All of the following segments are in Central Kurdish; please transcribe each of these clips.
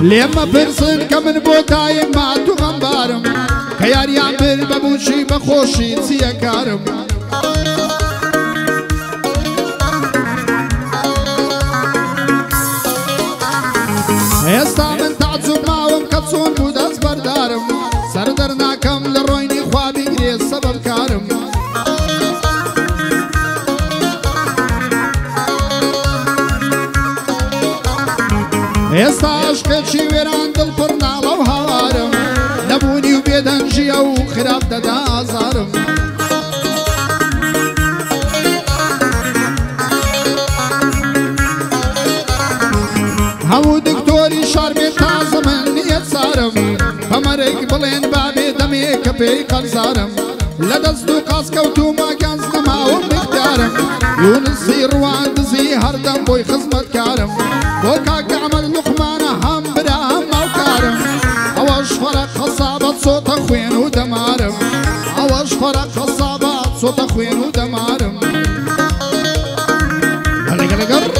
لما برسن كمن بوتاي ما تغمبارم كياريان بر ببوشي بخوشي سيكارم استا من تعزب معهم كتصون بوداز بردارم سردرناكم لرويني خوابي غريز سبب كارم استا عشقشي ويران دل پرنالا و هوارم نبوني و بيدنجي او خراب دادا آزارم همو دكتوري شاربي تازم نيت سارم بمرق بلين بابي دمي كبي قلزارم لدزدو قاس كوتو ما كان سنماهم بختارم يونسي روان دزي هردم بوي خزمت كارم بوكاك عمل لقمانة هم براهم موكارم اوش فرق خصابات صوت اخوين ودمارم اوش فرق خصابات صوت اخوين ودمارم هلقلقر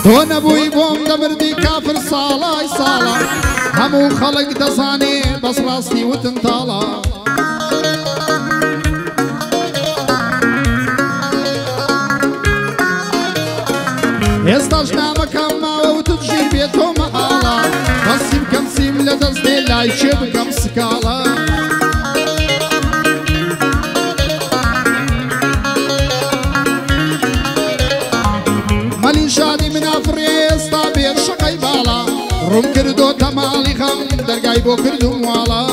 تو نبوي بوم دمردي كافر صالاي صالا همو خلق دزاني بس راستي وتنطالا يستاش نامك اما وتجير بيتو محالا بس يمكن سيم لدزدي لا يشبكم سكالا مالي شادي من افريس طابير شقي بالا روم كردو تمالي خم درقاي بو كردو موالا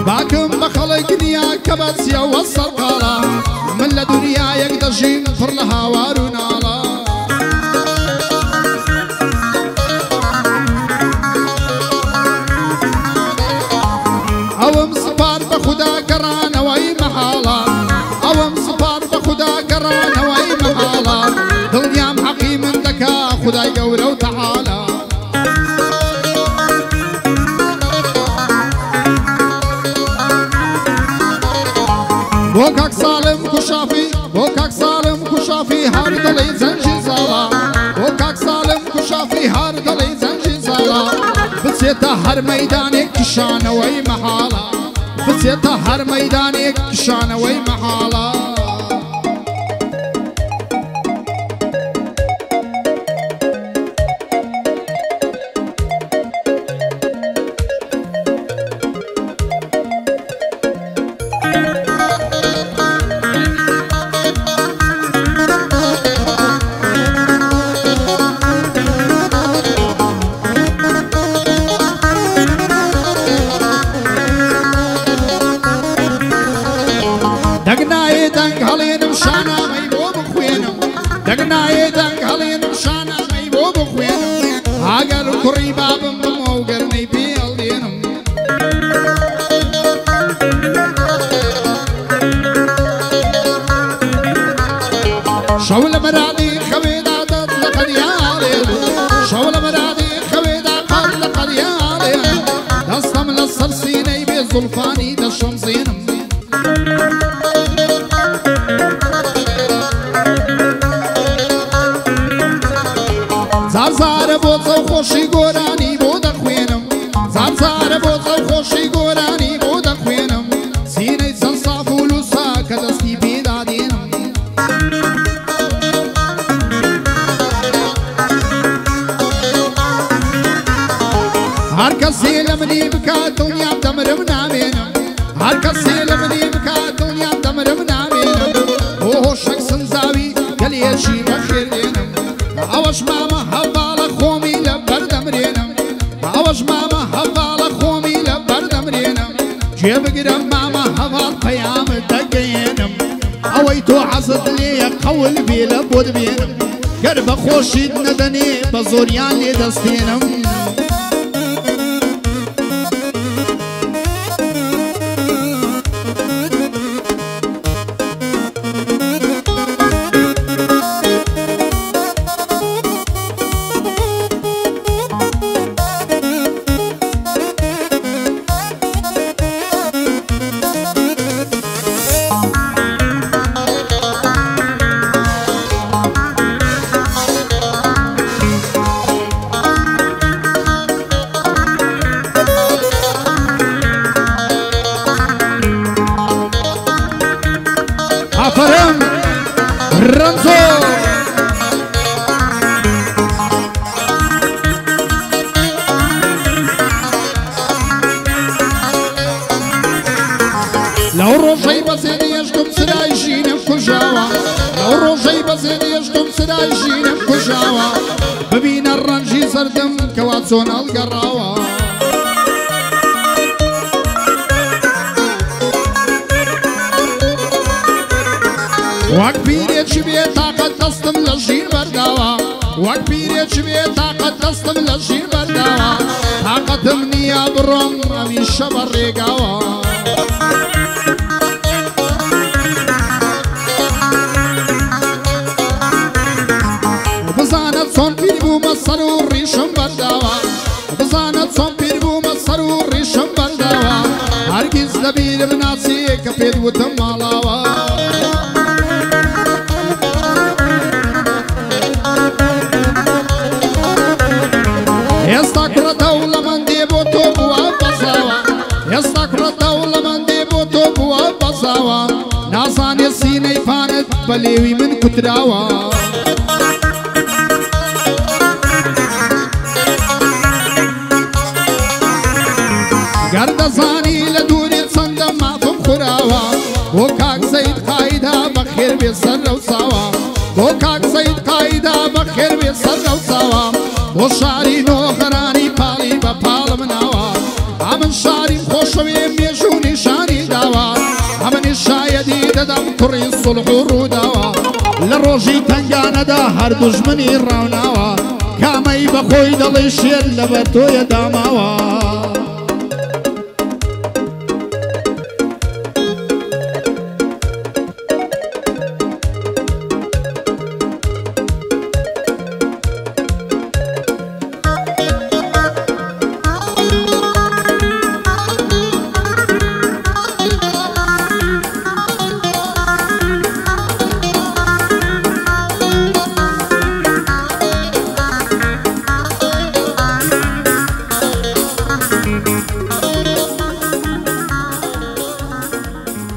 باكم بخلق دنيا كبسيا والسرقالا من لدنيا يقدر جين فرلها وارونالا اوم سبار بخدا قرانا واي محالا اوم سبار بخدا قرانا واي محالا دنيا محقي من دكا خداي قوله وتعالى بوكاك سالم كشافي بوكاك سالم كشافي هارد لي زنجي زالا بوكاك سالم كشافي هارد لي زنجي زالا بسيتا هر ميدانك كشانه وي محالا بسيتا هر ميدانك كشانه وي محالا دقناي دنق هلين مشانا ميبو بخوينم دقناي دنق هلين مشانا ميبو بخوينم هاقر كري بابم بموقر ميبي الدينم شول مرادي خويدا تطلق ديالي شول مرادي خويدا تطلق ديالي دستم للصرصيني بزلفاني دشمزينم زار بوزو خوشی گورانی بود خوینم زار بوزو خوشی گورانی بود خوینم سینه زن صاف و لوسا کدستی بیدادینم هر کسی لمنی بکات دنیا دمرم نامینم هر کسی لمنی بکات دنیا دمرم نامینم اوه شخص زاوی گلیشی بخیر دینم اوش ماما هوالا خومی لبردم رینم اوش ماما هوالا خومی لبردم رینم جيب قرم ماما هوال قيام دقينم اويتو عصد لي قول بي لبود بينم قرب خوشي ندني بزوريان لي دستينم زۆر لەو ڕۆژەی بەزێنی هێشتم سرای ژینم کوژاوە لەو ڕۆژەی بەزێنی هێشتم سرای ژینم کوژاوە ببینە ڕەنجی سەردم کەوا چۆن هەڵگەڕاوە وەک پیرێکی بێ تاقەت دەستم لە ژین بەرداوە وەک پیرێکی بێ تاقەت دەستم لە ژین بەرداوە تاقەتم نییە بڕۆم هەمیشە بە ڕێگاوە بزانە چۆن پیر بوومە سەر و ڕیشم بەرداوە بزانە چۆن پیر بوومە سەر و ڕیشم بەرداوە هەرگیز لەبیرم ناچێ کە پێت وتم ماڵاوە ئێستا کوڕەتە و لە من دێ بۆ تۆ بووە بەزاوە ئێستا کوڕەتە و لە من دێ بۆ تۆ بووە بەزاوە نازانێ سینەی پانت بە لێوی من کوتراوە گەر دەزانی لە دووری چەندە مافم خوراوە بۆ کاک زەید قایدا بەخێر بێ سەر ڕەوساوە بۆ کاک زەید قایدا بەخێر بێ سەر ڕەوساوە بۆ شاری نۆخەرانی پاڵی بە پاڵم ناوە ئەمن شاری خۆشەوێ مێژ و نیشانی داوە ئەمنی شایەدی دەدەم کوڕی سوڵح و ڕووداوە لە ڕۆژی تەنگانەدا هەر دوژمنی ڕاوناوە کامەی بەخۆی دەڵێ شێر لەبەر تۆیە داماوە